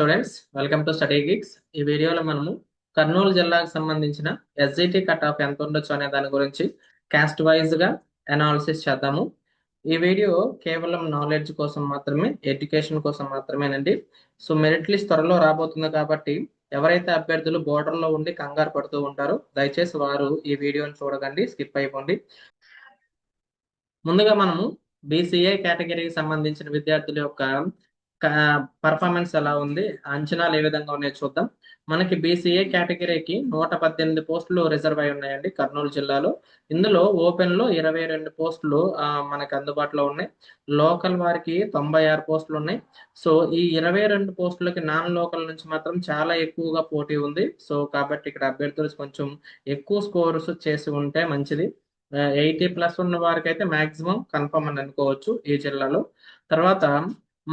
Students, welcome to study గిక్స్. ఈ వీడియోలో మనము కర్నూలు జిల్లాకు సంబంధించిన ఎస్జిటి కట్ ఆఫ్ ఎంత ఉండొచ్చు అనే దాని గురించి కాస్ట్ వైజ్ గా అనాలిసిస్ చేద్దాము. ఈ వీడియో కేవలం నాలెడ్జ్ కోసం మాత్రమే, ఎడ్యుకేషన్ కోసం మాత్రమేనండి. సో మెరిట్ లిస్ట్ త్వరలో రాబోతుంది కాబట్టి ఎవరైతే అభ్యర్థులు బోర్డర్ లో ఉండి కంగారు పడుతూ ఉంటారో దయచేసి వారు ఈ వీడియోని చూడకండి, స్కిప్ అయిపోండి. ముందుగా మనము బీసీఏ కేటగిరీకి సంబంధించిన విద్యార్థుల యొక్క పర్ఫార్మెన్స్ ఎలా ఉంది, అంచనాలు ఏ విధంగా ఉన్నాయో చూద్దాం. మనకి బీసీఏ కేటగిరీకి 118 పోస్టులు రిజర్వ్ అయి ఉన్నాయండి కర్నూలు జిల్లాలో. ఇందులో ఓపెన్ లో 22 పోస్టులు మనకి అందుబాటులో ఉన్నాయి. లోకల్ వారికి 96 పోస్టులు ఉన్నాయి. సో ఈ 22 పోస్టులకి నాన్ లోకల్ నుంచి మాత్రం చాలా ఎక్కువగా పోటీ ఉంది. సో కాబట్టి ఇక్కడ అభ్యర్థులు కొంచెం ఎక్కువ స్కోర్స్ చేసి ఉంటే మంచిది. 80+ ఉన్న వారికి అయితే మాక్సిమం కన్ఫర్మ్ అని అనుకోవచ్చు ఈ జిల్లాలో. తర్వాత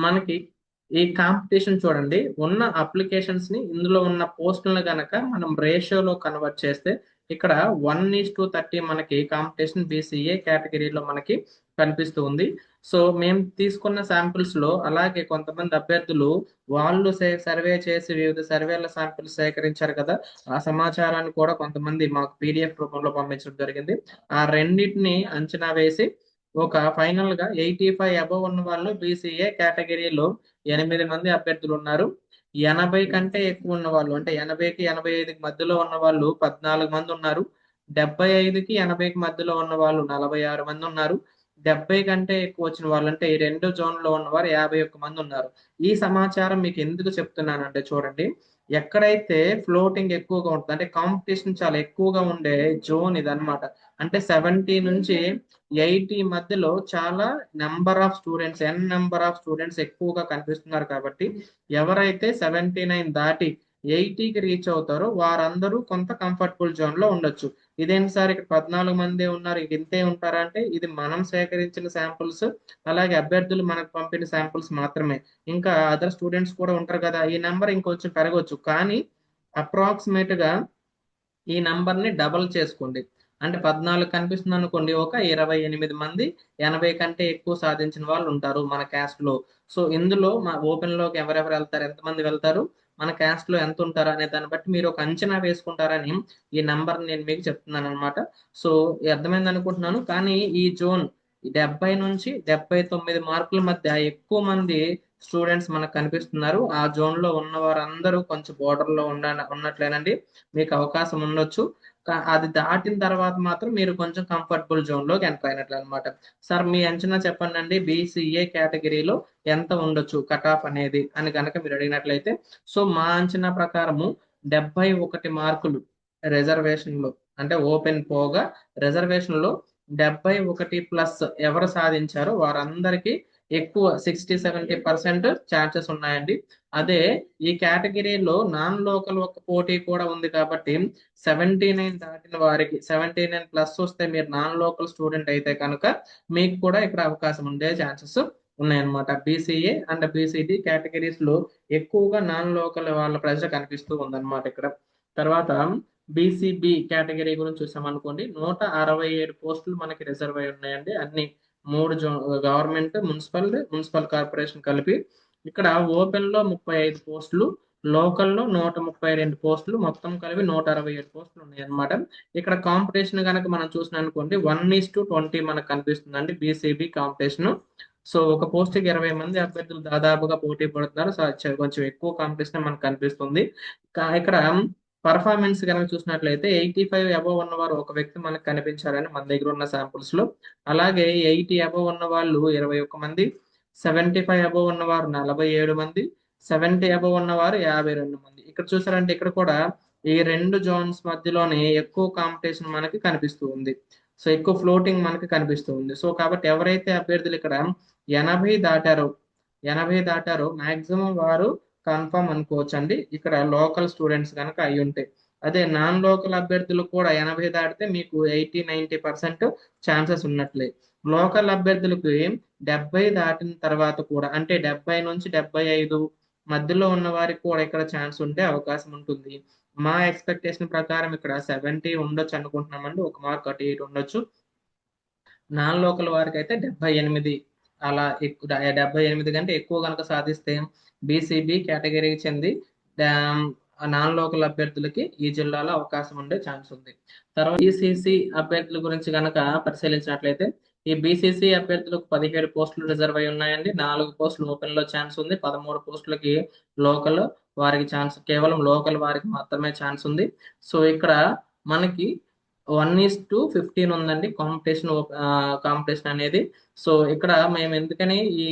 మనకి ఈ కాంపిటీషన్ చూడండి, ఉన్న అప్లికేషన్స్ ని ఇందులో ఉన్న పోస్టులను గనక మనం రేషియోలో కన్వర్ట్ చేస్తే ఇక్కడ 1:30 మనకి కాంపిటీషన్ బీసీఏ కేటగిరీలో మనకి కనిపిస్తూ ఉంది. సో మేము తీసుకున్న శాంపిల్స్ లో అలాగే కొంతమంది అభ్యర్థులు వాళ్ళు సర్వే చేసి వివిధ సర్వేల శాంపిల్స్ సేకరించారు కదా, ఆ సమాచారాన్ని కూడా కొంతమంది మాకు పీడిఎఫ్ రూపంలో పంపించడం జరిగింది. ఆ రెండింటిని అంచనా వేసి ఒక ఫైనల్ గా 85 అబవ్ ఉన్న వాళ్ళు బీసీఏ కేటగిరీలో 8 మంది అభ్యర్థులు ఉన్నారు. 80 కంటే ఎక్కువ ఉన్న వాళ్ళు అంటే 80కి 85కి మధ్యలో ఉన్న వాళ్ళు 14 మంది ఉన్నారు. 75కి 80కి మధ్యలో ఉన్న వాళ్ళు 46 మంది ఉన్నారు. 70 కంటే ఎక్కువ వచ్చిన వాళ్ళు అంటే ఈ రెండు జోన్లో ఉన్నవారు 51 మంది ఉన్నారు. ఈ సమాచారం మీకు ఎందుకు చెప్తున్నానంటే చూడండి, ఎక్కడైతే ఫ్లోటింగ్ ఎక్కువగా ఉంటుంది అంటే కాంపిటీషన్ చాలా ఎక్కువగా ఉండే జోన్ ఇదన్నమాట. అంటే 70 నుంచి 80 మధ్యలో చాలా నెంబర్ ఆఫ్ స్టూడెంట్స్ ఎక్కువగా కనిపిస్తున్నారు కాబట్టి ఎవరైతే 79 దాటి 80కి రీచ్ అవుతారో వారందరూ కొంత కంఫర్టబుల్ జోన్ లో ఉండొచ్చు. ఇదేంటి సార్ ఇక్కడ 14 మంది ఉన్నారు, ఇంతే ఉంటారా అంటే ఇది మనం సేకరించిన శాంపుల్స్, అలాగే అభ్యర్థులు మనకు పంపిన శాంపుల్స్ మాత్రమే. ఇంకా అదర్ స్టూడెంట్స్ కూడా ఉంటారు కదా, ఈ నెంబర్ ఇంకొంచెం పెరగవచ్చు. కానీ అప్రాక్సిమేట్ గా ఈ నంబర్ ని డబల్ చేసుకోండి. అంటే 14 కనిపిస్తుంది అనుకోండి, ఒక 28 మంది 80 కంటే ఎక్కువ సాధించిన వాళ్ళు ఉంటారు మన క్యాస్ట్ లో. సో ఇందులో మా ఓపెన్ లోకి ఎవరెవరు వెళ్తారు, ఎంతమంది వెళ్తారు, మన క్యాస్ట్ లో ఎంత ఉంటారు అనే దాన్ని బట్టి మీరు ఒక అంచనా వేసుకుంటారని ఈ నంబర్ నేను మీకు చెప్తున్నాను అనమాట. సో అర్థమైంది అనుకుంటున్నాను. కానీ ఈ జోన్ 70 నుంచి 79 మార్కుల మధ్య ఎక్కువ మంది స్టూడెంట్స్ మనకు కనిపిస్తున్నారు. ఆ జోన్ లో ఉన్న వారందరూ కొంచెం బోర్డర్ లో ఉన్నట్లేనండి, మీకు అవకాశం ఉండొచ్చు. అది దాటిన తర్వాత మాత్రం మీరు కొంచెం కంఫర్టబుల్ జోన్ లోకి ఎంటర్ అయినట్లు అనమాట. సార్ మీ అంచనా చెప్పండి అండి, బీసీఏ కేటగిరీలో ఎంత ఉండొచ్చు కట్ ఆఫ్ అనేది అని కనుక మీరు అడిగినట్లయితే, సో మా అంచనా ప్రకారము 71 మార్కులు రిజర్వేషన్ లో అంటే ఓపెన్ పోగా రిజర్వేషన్ లో 71+ ఎవరు సాధించారో వారందరికీ ఎక్కువ 60-70% ఛాన్సెస్ ఉన్నాయండి. అదే ఈ కేటగిరీలో నాన్ లోకల్ ఒక పోటీ కూడా ఉంది కాబట్టి 79 దాటిన వారికి 79+ వస్తే మీరు నాన్ లోకల్ స్టూడెంట్ అయితే కనుక మీకు కూడా ఇక్కడ అవకాశం ఉండే ఛాన్సెస్ ఉన్నాయన్నమాట. బీసీఏ అండ్ బీసీడీ కేటగిరీస్ లో ఎక్కువగా నాన్ లోకల్ వాళ్ళ ప్రెజర్ కనిపిస్తూ ఉందన్నమాట ఇక్కడ. తర్వాత బీసీబీ కేటగిరీ గురించి చూసామనుకోండి, 167 పోస్టులు మనకి రిజర్వ్ అయి ఉన్నాయండి. అన్ని 3 గవర్నమెంట్, మున్సిపల్ కార్పొరేషన్ కలిపి. ఇక్కడ ఓపెన్ లో 35 పోస్టులు, లోకల్లో 132 పోస్టులు, మొత్తం కలిపి 167 పోస్టులు ఉన్నాయి అనమాట. ఇక్కడ కాంపిటీషన్ కనుక మనం చూసిన అనుకోండి 1:20 మనకు కనిపిస్తుందండి బీసీబీ కాంపిటీషన్. సో ఒక పోస్ట్ కి 20 మంది అభ్యర్థులు దాదాపుగా పోటీ పడుతున్నారు. సో కొంచెం ఎక్కువ కాంపిటీషన్ మనకు కనిపిస్తుంది. ఇక్కడ పర్ఫార్మెన్స్ కనుక చూసినట్లయితే 85 అబవ్ ఉన్నవారు ఒక వ్యక్తి మనకు కనిపించారని మన దగ్గర ఉన్న శాంపుల్స్ లో. అలాగే 80 అబవ్ ఉన్న వాళ్ళు 21 మంది, 75 అబవ్ ఉన్నవారు 47 మంది, 70 అబవ్ ఉన్నవారు 52 మంది. ఇక్కడ చూసారంటే ఇక్కడ కూడా ఈ రెండు జోన్స్ మధ్యలోనే ఎక్కువ కాంపిటీషన్ మనకి కనిపిస్తూ ఉంది. సో ఎక్కువ ఫ్లోటింగ్ మనకి కనిపిస్తూ ఉంది. సో కాబట్టి ఎవరైతే అభ్యర్థులు ఇక్కడ 80 దాటారో 80 దాటారో మాక్సిమం వారు కన్ఫర్మ్ అనుకోవచ్చు అండి, ఇక్కడ లోకల్ స్టూడెంట్స్ కనుక అయి ఉంటాయి. అదే నాన్ లోకల్ అభ్యర్థులు కూడా 80 దాటితే మీకు 80-90% ఛాన్సెస్ ఉన్నట్లే. లోకల్ అభ్యర్థులకు 70 దాటిన తర్వాత కూడా అంటే 70 నుంచి 75 మధ్యలో ఉన్న వారికి కూడా ఇక్కడ ఛాన్స్ ఉండే అవకాశం ఉంటుంది. మా ఎక్స్పెక్టేషన్ ప్రకారం ఇక్కడ 70 ఉండొచ్చు అనుకుంటున్నామండి, ఒక మార్క్ అటు ఇటు ఉండొచ్చు. నాన్ లోకల్ వారికి అయితే 78 అలా ఎక్కువ, 78 కంటే ఎక్కువ కనుక సాధిస్తే బీసీబీ కేటగిరీకి చెంది నాన్ లోకల్ అభ్యర్థులకి ఈ జిల్లాలో అవకాశం ఉండే ఛాన్స్ ఉంది. తర్వాత బీసీసీ అభ్యర్థుల గురించి కనుక పరిశీలించినట్లయితే ఈ బీసీసీ అభ్యర్థులకు 17 పోస్టులు రిజర్వ్ అయి ఉన్నాయండి. 4 పోస్టులు ఓపెన్ లో ఛాన్స్ ఉంది. 13 పోస్టులకి లోకల్ వారికి ఛాన్స్, కేవలం లోకల్ వారికి మాత్రమే ఛాన్స్ ఉంది. సో ఇక్కడ మనకి 1:15 ఉందండి కాంపిటీషన్ అనేది. సో ఇక్కడ మేము ఎందుకని ఈ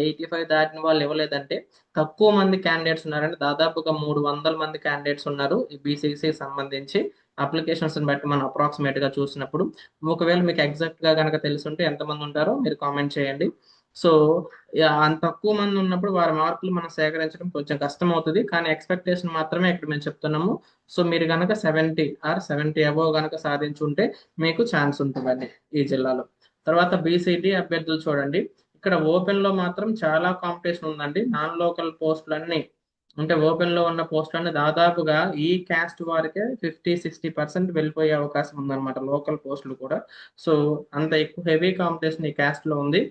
85 దాటిన వాళ్ళు ఇవ్వలేదంటే తక్కువ మంది క్యాండిడేట్స్ ఉన్నారండి. దాదాపుగా 300 మంది క్యాండిడేట్స్ ఉన్నారు ఈ బీసీసీ సంబంధించి. అప్లికేషన్స్ బట్టి మనం అప్రాక్సిమేట్ గా చూసినప్పుడు, ఒకవేళ మీకు ఎగ్జాక్ట్ గా కనుక తెలుసుంటే ఎంతమంది ఉంటారో మీరు కామెంట్ చేయండి. సో అంత తక్కువ మంది ఉన్నప్పుడు వారి మార్కులు మనం సేకరించడం కొంచెం కష్టం అవుతుంది. కానీ ఎక్స్పెక్టేషన్ మాత్రమే ఇక్కడ మేము చెప్తున్నాము. సో మీరు కనుక 70 అబోవ్ కనుక సాధించుంటే మీకు ఛాన్స్ ఉంటుందండి ఈ జిల్లాలో. తర్వాత బీసీడీ అభ్యర్థులు చూడండి, ఇక్కడ ఓపెన్ లో మాత్రం చాలా కాంపిటీషన్ ఉందండి. నాన్ లోకల్ పోస్టులన్నీ అంటే ఓపెన్ లో ఉన్న పోస్టులన్నీ దాదాపుగా ఈ క్యాస్ట్ వారికే 50-60% వెళ్ళిపోయే అవకాశం ఉందన్నమాట, లోకల్ పోస్టులు కూడా. సో అంత ఎక్కువ హెవీ కాంపిటీషన్ ఈ క్యాస్ట్ లో ఉంది.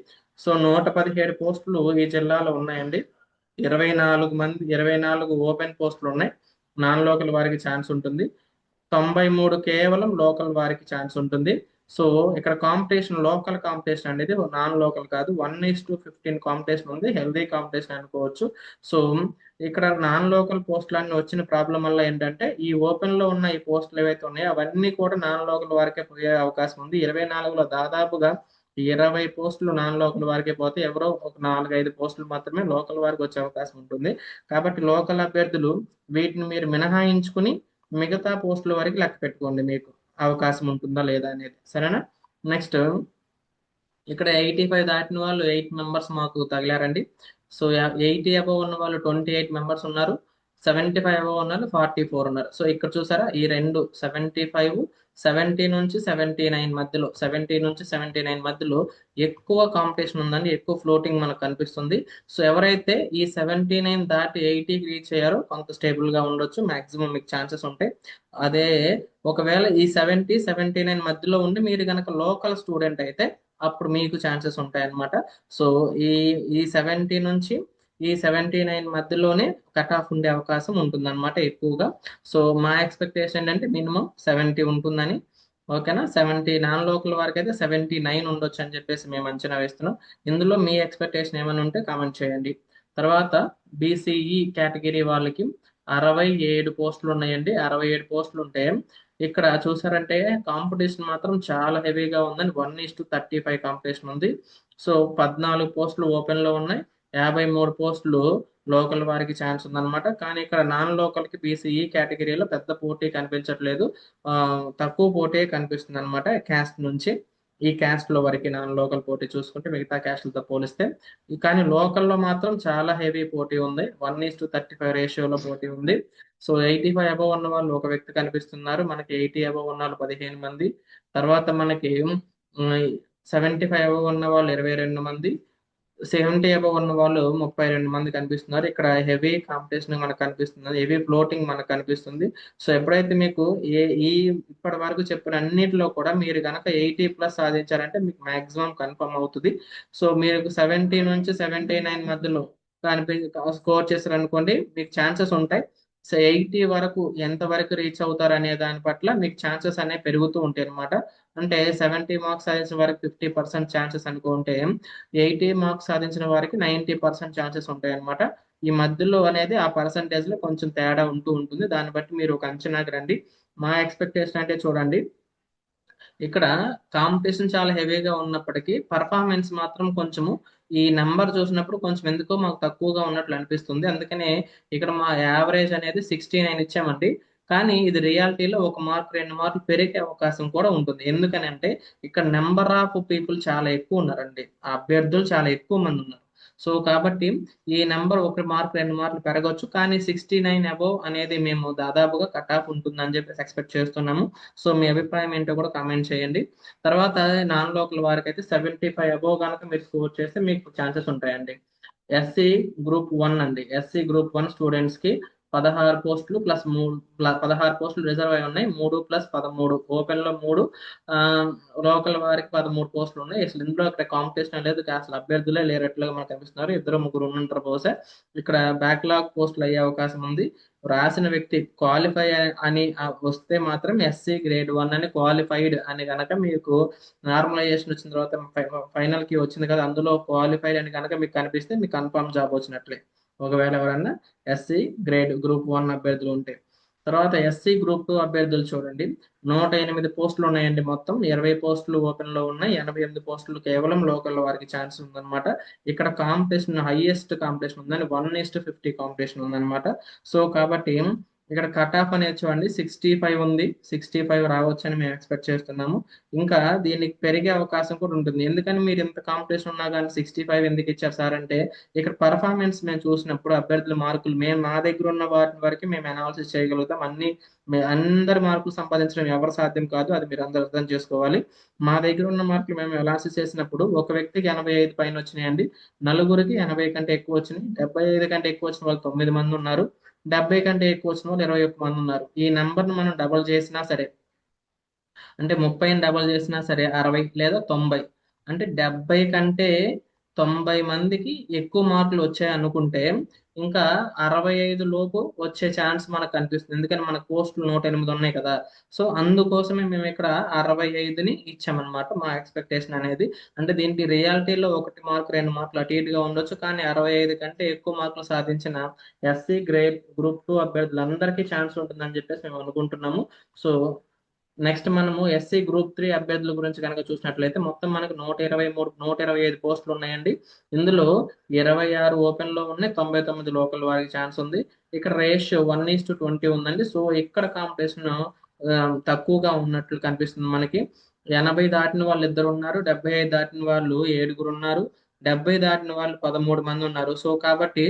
సో 117 పోస్టులు ఈ జిల్లాలో ఉన్నాయండి. 24 ఓపెన్ పోస్టులు ఉన్నాయి. నాన్ లోకల్ వారికి ఛాన్స్ ఉంటుంది. 93 కేవలం లోకల్ వారికి ఛాన్స్ ఉంటుంది. సో ఇక్కడ కాంపిటీషన్ లోకల్ కాంపిటీషన్ అనేది నాన్ లోకల్ కాదు, 1:15 కాంపిటీషన్ ఉంది. హెల్దీ కాంపిటీషన్ అనుకోవచ్చు. సో ఇక్కడ నాన్ లోకల్ పోస్టులన్నీ వచ్చిన ప్రాబ్లం వల్ల ఏంటంటే ఈ ఓపెన్ లో ఉన్న ఈ పోస్టులు ఏవైతే ఉన్నాయో అవన్నీ కూడా నాన్ లోకల్ వారికే పోయే అవకాశం ఉంది. 24లో దాదాపుగా 20 పోస్టులు నాన్ లోకల్ వారికే పోతే ఎవరో ఒక 4-5 పోస్టులు మాత్రమే లోకల్ వారికి వచ్చే అవకాశం ఉంటుంది. కాబట్టి లోకల్ అభ్యర్థులు వీటిని మీరు మినహాయించుకుని మిగతా పోస్టుల వరకు లెక్క పెట్టుకోండి, మీకు అవకాశం ఉంటుందా లేదా అనేది. సరేనా? నెక్స్ట్ ఇక్కడ 85 దాటిన వాళ్ళు 8 మెంబర్స్ మాకు తగిలారండి. సో 80 అబవ్ ఉన్న వాళ్ళు 28 మెంబర్స్ ఉన్నారు. 75 అబవ్ ఉన్నారు 44 ఉన్నారు. సో ఇక్కడ చూసారా, ఈ రెండు 75, 70 నుంచి 79 మధ్యలో, 70 నుంచి 79 మధ్యలో ఎక్కువ కాంపిటీషన్ ఉందండి, ఎక్కువ ఫ్లోటింగ్ మనకు కనిపిస్తుంది. సో ఎవరైతే ఈ 79 దాటి 80కి రీచ్ అయ్యారో కొంత స్టేబుల్ గా ఉండొచ్చు, మాక్సిమం మీకు ఛాన్సెస్ ఉంటాయి. అదే ఒకవేళ ఈ 70-79 మధ్యలో ఉండి మీరు కనుక లోకల్ స్టూడెంట్ అయితే అప్పుడు మీకు ఛాన్సెస్ ఉంటాయి అన్నమాట. సో ఈ ఈ 70 నుంచి ఈ 79 మధ్యలోనే కట్ ఆఫ్ ఉండే అవకాశం ఉంటుంది అనమాట ఎక్కువగా. సో మా ఎక్స్పెక్టేషన్ ఏంటంటే మినిమం 70 ఉంటుందని. ఓకేనా? 70 నాన్ లోకల్ వారికి అయితే 79 ఉండొచ్చు అని చెప్పేసి మేము అంచనా వేస్తున్నాం. ఇందులో మీ ఎక్స్పెక్టేషన్ ఏమైనా ఉంటే కామెంట్ చేయండి. తర్వాత బీసీఈ కేటగిరీ వాళ్ళకి 67 పోస్టులు ఉన్నాయండి. 67 పోస్టులు ఉంటే ఇక్కడ చూసారంటే కాంపిటీషన్ మాత్రం చాలా హెవీగా ఉందని, 1:35 కాంపిటీషన్ ఉంది. సో 14 పోస్టులు ఓపెన్ లో ఉన్నాయి. 53 పోస్టులు లోకల్ వారికి ఛాన్స్ ఉందన్నమాట. కానీ ఇక్కడ నాన్ లోకల్ కి బీసీఈ కేటగిరీలో పెద్ద పోటీ కనిపించట్లేదు, తక్కువ పోటీ కనిపిస్తుంది అనమాట క్యాస్ట్ నుంచి. ఈ క్యాస్ట్ లో వరకు నాన్ లోకల్ పోటీ చూసుకుంటే మిగతా క్యాస్ట్లతో పోలిస్తే, కానీ లోకల్లో మాత్రం చాలా హెవీ పోటీ ఉంది. 1:35 రేషియోలో పోటీ ఉంది. సో 85 అబవ్ ఉన్న వాళ్ళు ఒక వ్యక్తి కనిపిస్తున్నారు మనకి, 80 అబవ్ ఉన్న వాళ్ళు 15 మంది. తర్వాత మనకి 75 అబవ్ ఉన్న వాళ్ళు 22 మంది, 70 అబవ్ ఉన్న వాళ్ళు 32 మంది కనిపిస్తున్నారు. ఇక్కడ హెవీ కాంపిటీషన్ మనకు కనిపిస్తుంది, హెవీ ఫ్లోటింగ్ మనకు కనిపిస్తుంది. సో ఎప్పుడైతే మీకు ఈ ఇప్పటి వరకు చెప్పిన అన్నిటిలో కూడా మీరు కనుక 80+ సాధించారంటే మీకు మాక్సిమం కన్ఫర్మ్ అవుతుంది. సో మీరు 70 నుంచి 79 మధ్యలో స్కోర్ చేశారు అనుకోండి, మీకు ఛాన్సెస్ ఉంటాయి. సో 80 వరకు ఎంత వరకు రీచ్ అవుతారు అనే దాని పట్ల మీకు ఛాన్సెస్ అనేవి పెరుగుతూ ఉంటాయి అనమాట. అంటే 70 మార్క్స్ సాధించిన వారికి 50% ఛాన్సెస్ అనుకుంటే, 80 మార్క్స్ సాధించిన వారికి 90% ఛాన్సెస్ ఉంటాయి అనమాట. ఈ మధ్యలో అనేది ఆ పర్సంటేజ్ లో కొంచెం తేడా ఉంటూ ఉంటుంది. దాన్ని బట్టి మీరు ఒక అంచనాకి రండి. మా ఎక్స్పెక్టేషన్ అంటే చూడండి, ఇక్కడ కాంపిటీషన్ చాలా హెవీగా ఉన్నప్పటికీ పర్ఫార్మెన్స్ మాత్రం కొంచెము ఈ నెంబర్ చూసినప్పుడు కొంచెం ఎందుకో మాకు తక్కువగా ఉన్నట్లు అనిపిస్తుంది. అందుకనే ఇక్కడ మా యావరేజ్ అనేది 69 ఇచ్చామండి. కానీ ఇది రియాలిటీలో 1 మార్క్ 2 మార్కులు పెరిగే అవకాశం కూడా ఉంటుంది. ఎందుకని అంటే ఇక్కడ నెంబర్ ఆఫ్ పీపుల్ చాలా ఎక్కువ ఉన్నారండి, ఆ అభ్యర్థులు చాలా ఎక్కువ మంది ఉన్నారు. సో కాబట్టి ఈ నెంబర్ 1 మార్క్ 2 మార్కులు పెరగవచ్చు, కానీ 69 అబోవ్ అనేది మేము దాదాపుగా కట్ ఆఫ్ ఉంటుందని చెప్పేసి ఎక్స్పెక్ట్ చేస్తున్నాము. సో మీ అభిప్రాయం ఏంటో కూడా కామెంట్ చేయండి. తర్వాత నాన్ లోకల్ వారికి అయితే 75 అబోవ్ కనుక మీరు స్కోర్ చేస్తే మీకు ఛాన్సెస్ ఉంటాయండి. ఎస్సీ గ్రూప్ 1 అండి, ఎస్సీ గ్రూప్ 1 స్టూడెంట్స్ కి 16 పోస్టులు ప్లస్ 16 పోస్టులు రిజర్వ్ అయి ఉన్నాయి. 3 ప్లస్ 13 ఓపెన్ లో 3, లోకల్ వారికి 13 పోస్టులు ఉన్నాయి. అసలు ఇందులో ఇక్కడ కాంపిటీషన్ లేదు, అసలు అభ్యర్థులే లేరట్లుగా మనకు కనిపిస్తున్నారు. ఇద్దరు ముగ్గురు ఉంటుంటారు బహుశా. ఇక్కడ బ్యాక్లాగ్ పోస్టులు అయ్యే అవకాశం ఉంది. రాసిన వ్యక్తి క్వాలిఫై అని వస్తే మాత్రం SC గ్రేడ్ 1 అని క్వాలిఫైడ్ అని కనుక మీకు నార్మలైజేషన్ వచ్చిన తర్వాత ఫైనల్ కి వచ్చింది కదా, అందులో క్వాలిఫైడ్ అని కనుక మీకు కనిపిస్తే మీకు కన్ఫర్మ్ జాబ్ వచ్చినట్లే. ఒకవేళ ఎవరన్నా గ్రూప్ 1 అభ్యర్థులు ఉంటే. తర్వాత గ్రూప్ 2 అభ్యర్థులు చూడండి, 108 పోస్టులు ఉన్నాయండి. మొత్తం 20 పోస్టులు ఓపెన్ లో ఉన్నాయి, 88 పోస్టులు కేవలం లోకల్ వారికి ఛాన్స్ ఉందన్నమాట. ఇక్కడ కాంపిటీషన్ హైయెస్ట్ కాంపిటీషన్ ఉందని 1:50 కాంపిటీషన్ ఉందన్నమాట. సో కాబట్టి ఇక్కడ కట్ ఆఫ్ అనేది చూడండి 65 ఉంది, 65 రావచ్చని మేము ఎక్స్పెక్ట్ చేస్తున్నాము. ఇంకా దీనికి పెరిగే అవకాశం కూడా ఉంటుంది. ఎందుకని మీరు ఇంత కాంపిటీషన్ ఉన్నా కానీ 65 ఎందుకు ఇచ్చారు సార్ అంటే, ఇక్కడ పర్ఫార్మెన్స్ మేము చూసినప్పుడు అభ్యర్థుల మార్కులు మేము మా దగ్గర ఉన్న వాటి వరకు మేము అనాలిసిస్ చేయగలుగుతాం. అందరి మార్కులు సంపాదించడం ఎవరు సాధ్యం కాదు, అది మీరు అందరూ అర్థం చేసుకోవాలి. మా దగ్గర ఉన్న మార్కులు మేము అనాలిసిస్ చేసినప్పుడు ఒక వ్యక్తికి 85 పైన వచ్చినాయండి, నలుగురికి 80 కంటే ఎక్కువ వచ్చినాయి, 75 కంటే ఎక్కువ వచ్చిన వాళ్ళు 9 మంది ఉన్నారు, 70 కంటే ఎక్కువ వచ్చిన వాళ్ళు 21 మంది ఉన్నారు. ఈ నంబర్ను మనం డబుల్ చేసినా సరే, అంటే 30ని డబల్ చేసినా సరే 60 లేదా 90, అంటే 70 కంటే 90 మందికి ఎక్కువ మార్కులు వచ్చాయి అనుకుంటే ఇంకా 65 లోపు వచ్చే ఛాన్స్ మనకు కనిపిస్తుంది. ఎందుకని మన పోస్టులు 108 ఉన్నాయి కదా. సో అందుకోసమే మేము ఇక్కడ 65ని ఇచ్చామన్నమాట మా ఎక్స్పెక్టేషన్ అనేది. అంటే దీనికి రియాలిటీలో 1 మార్కు 2 మార్కులు అటు ఇటుగా ఉండొచ్చు, కానీ 65 కంటే ఎక్కువ మార్కులు సాధించిన గ్రూప్ 2 అభ్యర్థులందరికీ ఛాన్స్ ఉంటుందని చెప్పేసి మేము అనుకుంటున్నాము. సో నెక్స్ట్ మనము గ్రూప్ 3 అభ్యర్థుల గురించి కనుక చూసినట్లయితే మొత్తం మనకు 125 పోస్టులు ఉన్నాయండి. ఇందులో 26 ఓపెన్ లో ఉన్నాయి, 99 లోకల్ వారికి ఛాన్స్ ఉంది. ఇక్కడ రేషియో 1:20 ఉందండి. సో ఇక్కడ కాంపిటీషన్ తక్కువగా ఉన్నట్లు కనిపిస్తుంది మనకి. 80 దాటిన వాళ్ళు 2 ఉన్నారు, 75 దాటిన వాళ్ళు 7 ఉన్నారు, 70 దాటిన వాళ్ళు 13 మంది ఉన్నారు. సో కాబట్టి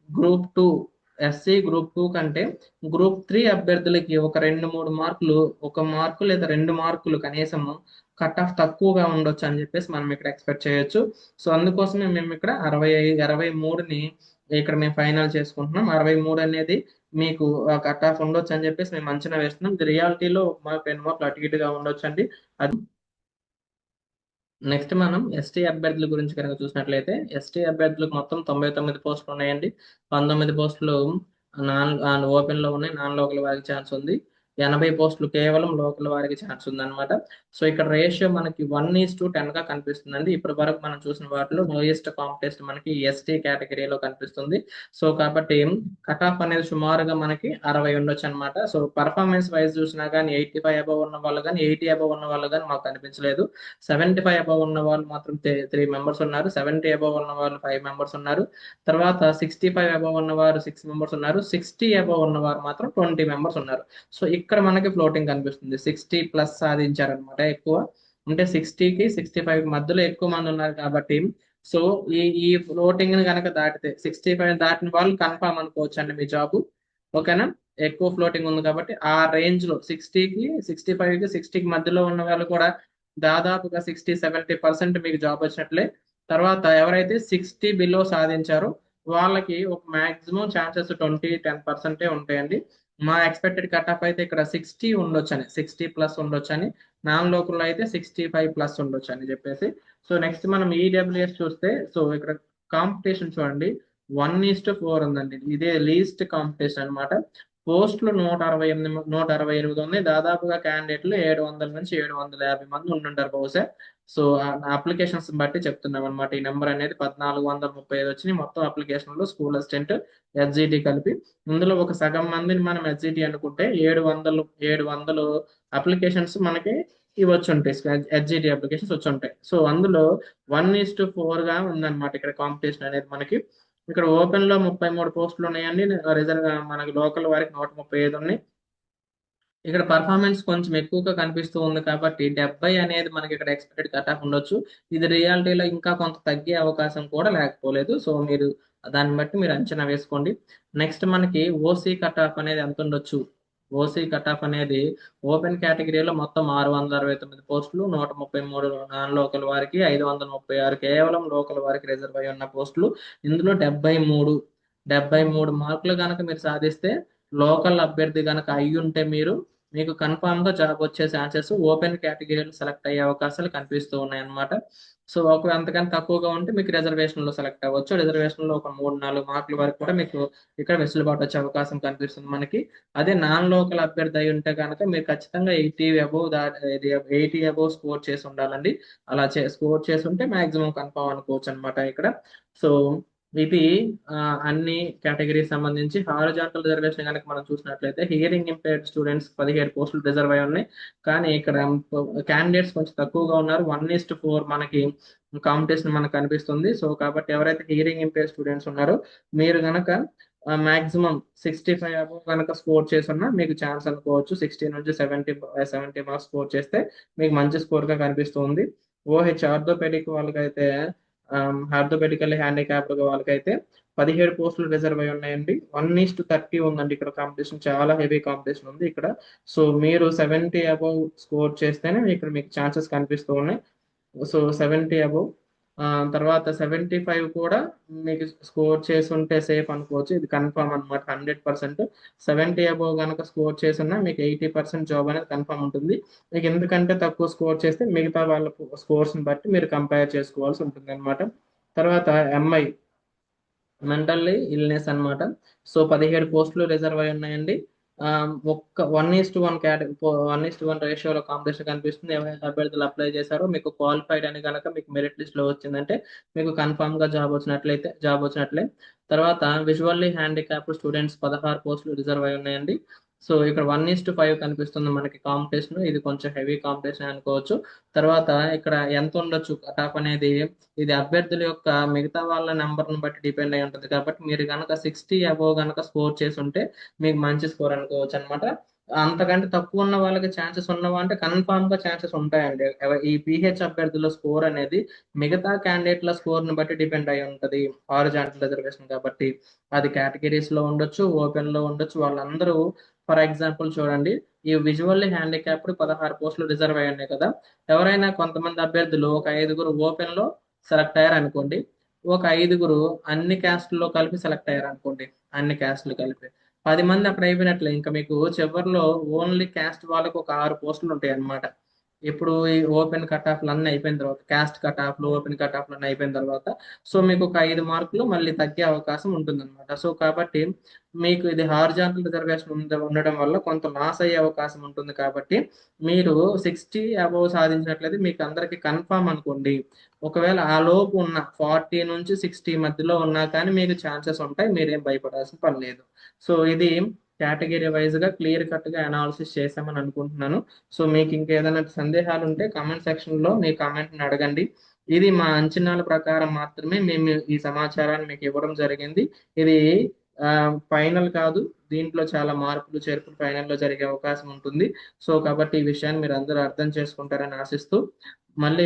గ్రూప్ 2 కంటే గ్రూప్ 3 అభ్యర్థులకి ఒక 2-3 మార్కులు, 1 మార్కు లేదా 2 మార్కులు కనీసం కట్ ఆఫ్ తక్కువగా ఉండొచ్చు అని చెప్పేసి మనం ఇక్కడ ఎక్స్పెక్ట్ చేయొచ్చు. సో అందుకోసమే మేము ఇక్కడ 63ని ఇక్కడ మేము ఫైనల్ చేసుకుంటున్నాం. 63 అనేది మీకు కట్ ఆఫ్ ఉండొచ్చు అని చెప్పేసి మేము అంచనా వేస్తున్నాం. ఇది రియాలిటీలో మాకు 2 మార్కులు అటు ఇటుగా ఉండొచ్చు అండి. అది నెక్స్ట్ మనం అభ్యర్థుల గురించి కనుక చూసినట్లయితే అభ్యర్థులకు మొత్తం 99 పోస్టులు ఉన్నాయండి. 19 పోస్టులు ఓపెన్ లో ఉన్నాయి, నాన్ లోకల్ వారికి ఛాన్స్ ఉంది. 80 పోస్టులు కేవలం లోకల్ వారికి ఛాన్స్ ఉందన్నమాట. సో ఇక్కడ రేషియో మనకి 1:10 గా కనిపిస్తుందండి. ఇప్పటి వరకు మనం చూసిన వాటిలో లోయెస్ట్ కాంపిటీషన్ మనకి కేటగిరీలో కనిపిస్తుంది. సో కాబట్టి కట్ ఆఫ్ అనేది సుమారుగా మనకి 60 ఉండొచ్చు అనమాట. సో పర్ఫార్మెన్స్ వైజ్ చూసినా కానీ 85 అబవ్ ఉన్న వాళ్ళు కానీ 80 అబవ్ ఉన్న వాళ్ళు కానీ మాకు కనిపించలేదు. 75 అబవ్ ఉన్న వాళ్ళు మాత్రం 3 మెంబర్స్ ఉన్నారు, 70 అబవ్ ఉన్న వాళ్ళు 5 మెంబర్స్ ఉన్నారు, తర్వాత 65 అబవ్ ఉన్న వారు 6 మెంబర్స్ ఉన్నారు, 60 అబవ్ ఉన్న వారు మాత్రం 20 మెంబర్స్ ఉన్నారు. సో ఇక్కడ మనకి ఫ్లోటింగ్ కనిపిస్తుంది, 60 ప్లస్ సాధించారనమాట ఎక్కువ. అంటే 60కి 65 మధ్యలో ఎక్కువ మంది ఉన్నారు కాబట్టి సో ఈ ఫ్లోటింగ్ ని కనుక దాటితే 65 దాటిన వాళ్ళు కన్ఫామ్ అనుకోవచ్చు అండి మీ జాబ్. ఓకేనా, ఎక్కువ ఫ్లోటింగ్ ఉంది కాబట్టి ఆ రేంజ్ లో 60కి 65కి 60కి మధ్యలో ఉన్న వాళ్ళు కూడా దాదాపుగా 60-70% మీకు జాబ్ వచ్చినట్లే. తర్వాత ఎవరైతే 60 బిలో సాధించారో వాళ్ళకి ఒక మాక్సిమం ఛాన్సెస్ 10% ఉంటాయండి. మా ఎక్స్పెక్టెడ్ కట్ ఆఫ్ అయితే ఇక్కడ 60 ఉండొచ్చు అని, 60 ప్లస్ ఉండొచ్చు అని, నాన్ లోకల్ అయితే 65 ప్లస్ ఉండొచ్చు అని చెప్పేసి. సో నెక్స్ట్ మనం ఈడబ్ల్యూఎస్ చూస్తే, సో ఇక్కడ కాంపిటీషన్ చూడండి 1:4 ఉందండి. ఇదే లీస్ట్ కాంపిటీషన్ అనమాట. పోస్టులు 168 ఉన్నాయి. దాదాపుగా క్యాండిడేట్లు 700 నుంచి 750 మంది ఉంటుంటారు బహుశా. సో అప్లికేషన్స్ బట్టి చెప్తున్నాం అనమాట. ఈ నెంబర్ అనేది 1435 వచ్చినాయి మొత్తం అప్లికేషన్లు, స్కూల్ అసిస్టెంట్ ఎస్జిటి కలిపి. ఇందులో ఒక సగం మందిని మనం ఎస్జిటి అనుకుంటే 700 అప్లికేషన్స్ మనకి ఇవి వచ్చి ఉంటాయి, ఎస్జిటి అప్లికేషన్స్ వచ్చి ఉంటాయి. సో అందులో 1:4 గా ఉందన్నమాట ఇక్కడ కాంపిటీషన్ అనేది మనకి. ఇక్కడ ఓపెన్ లో 33 పోస్టులు ఉన్నాయండి, రిజర్వ్ మనకి లోకల్ వారికి 135 ఉన్నాయి. ఇక్కడ పర్ఫార్మెన్స్ కొంచెం ఎక్కువగా కనిపిస్తూ ఉంది కాబట్టి 70 అనేది మనకి ఇక్కడ ఎక్స్పెక్టెడ్ కట్ ఆఫ్ ఉండొచ్చు. ఇది రియాలిటీలో ఇంకా కొంత తగ్గే అవకాశం కూడా లేకపోలేదు. సో మీరు దాన్ని బట్టి మీరు అంచనా వేసుకోండి. నెక్స్ట్ మనకి ఓసీ కట్ ఆఫ్ అనేది ఎంత ఉండొచ్చు. ఓసీ కట్ ఆఫ్ అనేది ఓపెన్ కేటగిరీలో మొత్తం 669 పోస్టులు, 133 నాన్ లోకల్ వారికి, 536 కేవలం లోకల్ వారికి రిజర్వ్ అయి ఉన్న పోస్టులు. ఇందులో 73 మార్కులు కనుక మీరు సాధిస్తే లోకల్ అభ్యర్థి కనుక అయ్యి ఉంటే మీకు కన్ఫామ్ గా జాబ్ వచ్చే ఛాన్సెస్ ఓపెన్ కేటగిరీలో సెలెక్ట్ అయ్యే అవకాశాలు కనిపిస్తూ ఉన్నాయి అన్నమాట. సో ఒక అంతకన్నా తక్కువగా ఉంటే మీకు రిజర్వేషన్ లో సెలెక్ట్ అవ్వచ్చు. రిజర్వేషన్ లో ఒక 3-4 మార్కుల వరకు కూడా మీకు ఇక్కడ వెసులుబాటు వచ్చే అవకాశం కనిపిస్తుంది మనకి. అదే నాన్ లోకల్ అభ్యర్థి అయి ఉంటే కనుక మీరు ఖచ్చితంగా 80 అబోవ్ 80 అబోవ్ స్కోర్ చేసి ఉండాలండి. అలా స్కోర్ చేసి ఉంటే మాక్సిమం కన్ఫామ్ అనుకోవచ్చు అనమాట ఇక్కడ. సో ఇది అన్ని కేటగిరీకి సంబంధించి. హారిజాంటల్ రిజర్వేషన్ కనుక మనం చూసినట్లయితే హియరింగ్ ఇంపైర్డ్ స్టూడెంట్స్ 17 పోస్టులు రిజర్వ్ అయి ఉన్నాయి. కానీ ఇక్కడ క్యాండిడేట్స్ కొంచెం తక్కువగా ఉన్నారు. 1:4 మనకి కాంపిటీషన్ మనకు కనిపిస్తుంది. సో కాబట్టి ఎవరైతే హియరింగ్ ఇంపైర్డ్ స్టూడెంట్స్ ఉన్నారో మీరు గనక మాక్సిమం 65 అబోవ్ కనుక స్కోర్ చేస్తున్నా మీకు ఛాన్స్ అనుకోవచ్చు. 60 నుంచి 70 మార్క్స్ స్కోర్ చేస్తే మీకు మంచి స్కోర్ గా కనిపిస్తుంది. ఆర్థోపెడిక్ వాళ్ళకైతే ఆర్థోపెడికల్ హ్యాండిక్యాప్డ్ వాళ్ళకైతే 17 పోస్టులు రిజర్వ్ అయి ఉన్నాయండి. 1:30 ఉందండి ఇక్కడ కాంపిటీషన్. చాలా హెవీ కాంపిటీషన్ ఉంది ఇక్కడ. సో మీరు 70 అబోవ్ స్కోర్ చేస్తేనే ఇక్కడ మీకు ఛాన్సెస్ కనిపిస్తూ ఉన్నాయి. సో 70 అబోవ్ తర్వాత 75 కూడా మీకు స్కోర్ చేసి ఉంటే సేఫ్ అనుకోవచ్చు. ఇది కన్ఫర్మ్ అనమాట, 100%. 70 అబోవ్ కనుక స్కోర్ చేస్తున్నా మీకు 80% జాబ్ అనేది కన్ఫర్మ్ ఉంటుంది. మీకు ఎందుకంటే తక్కువ స్కోర్ చేస్తే మిగతా వాళ్ళ స్కోర్స్ ని బట్టి మీరు కంపేర్ చేసుకోవాల్సి ఉంటుంది అనమాట. తర్వాత ఎంఐ మెంటల్లీ ఇల్నెస్ అన్నమాట. సో 17 పోస్టులు రిజర్వ్ అయి ఉన్నాయండి. ఒక్క 1:1 రేషియోలో కాంపిటీషన్ కనిపిస్తుంది. ఎవరైతే అభ్యర్థులు అప్లై చేశారో మీకు క్వాలిఫైడ్ అని కనుక మీకు మెరిట్ లిస్ట్ లో వచ్చిందంటే మీకు కన్ఫామ్ గా జాబ్ వచ్చినట్లే. తర్వాత విజువల్లీ హ్యాండిక్యాప్డ్ స్టూడెంట్స్ 16 పోస్టులు రిజర్వ్ అయి ఉన్నాయండి. సో ఇక్కడ 1:5 కనిపిస్తుంది మనకి కాంపిటీషన్. ఇది కొంచెం హెవీ కాంపిటీషన్ అనుకోవచ్చు. తర్వాత ఇక్కడ ఎంత ఉండొచ్చు కట్ ఆఫ్ అనేది ఇది అభ్యర్థుల యొక్క మిగతా వాళ్ళ నెంబర్ను బట్టి డిపెండ్ అయి ఉంటుంది. కాబట్టి మీరు కనుక 60 అబోవ్ కనుక స్కోర్ చేసి ఉంటే మీకు మంచి స్కోర్ అనుకోవచ్చు అనమాట. అంతకంటే తక్కువ ఉన్న వాళ్ళకి ఛాన్సెస్ ఉన్నవా అంటే కన్ఫామ్ గా ఛాన్సెస్ ఉంటాయండి. ఈ పిహెచ్ అభ్యర్థుల స్కోర్ అనేది మిగతా క్యాండిడేట్ల స్కోర్ ని బట్టి డిపెండ్ అయి ఉంటది. హారిజాంటల్ రిజర్వేషన్ కాబట్టి అది కేటగిరీస్ లో ఉండొచ్చు, ఓపెన్ లో ఉండొచ్చు. వాళ్ళందరూ ఫర్ ఎగ్జాంపుల్ చూడండి, ఈ విజువల్లీ హ్యాండిక్యాప్డ్ 16 పోస్టులు రిజర్వ్ అయి ఉన్నాయి కదా. ఎవరైనా కొంతమంది అభ్యర్థులు ఒక 5గురు ఓపెన్ లో సెలెక్ట్ అయ్యారు అనుకోండి, ఒక 5గురు అన్ని క్యాస్ట్లో కలిపి సెలెక్ట్ అయ్యారు అనుకోండి, అన్ని క్యాస్ట్లు కలిపి 10 మంది అక్కడ అయిపోయినట్లే. ఇంకా మీకు చివరిలో ఓన్లీ క్యాస్ట్ వాళ్ళకు ఒక 6 పోస్టులు ఉంటాయి అన్నమాట. ఇప్పుడు ఈ ఓపెన్ కట్ ఆఫ్లు అన్నీ అయిపోయిన తర్వాత, క్యాస్ట్ కట్ ఆఫ్లు ఓపెన్ కట్ ఆఫ్లు అన్నీ అయిపోయిన తర్వాత సో మీకు ఒక 5 మార్కులు మళ్ళీ తగ్గే అవకాశం ఉంటుంది అనమాట. సో కాబట్టి మీకు ఇది హారిజాంటల్ రిజర్వేషన్ ఉండడం వల్ల కొంత లాస్ అయ్యే అవకాశం ఉంటుంది. కాబట్టి మీరు 60 అబోవ్ సాధించినట్లయితే మీకు అందరికి కన్ఫామ్ అనుకోండి. ఒకవేళ ఆ లోపు ఉన్న 40 నుంచి 60 మధ్యలో ఉన్నా కానీ మీకు ఛాన్సెస్ ఉంటాయి. మీరేం భయపడాల్సిన పని లేదు. సో ఇది కేటగిరీ వైజ్ గా క్లియర్ కట్ గా అనాలిసిస్ చేసామని అనుకుంటున్నాను. సో మీకు ఇంకేదైనా సందేహాలు ఉంటే కామెంట్ సెక్షన్ లో మీ కామెంట్ ని అడగండి. ఇది మా అంచనాల ప్రకారం మాత్రమే మేము ఈ సమాచారాన్ని మీకు ఇవ్వడం జరిగింది. ఇది ఫైనల్ కాదు. దీంట్లో చాలా మార్పులు చేర్పులు ఫైనల్లో జరిగే అవకాశం ఉంటుంది. సో కాబట్టి ఈ విషయాన్ని మీరు అందరూ అర్థం చేసుకుంటారని ఆశిస్తూ మళ్ళీ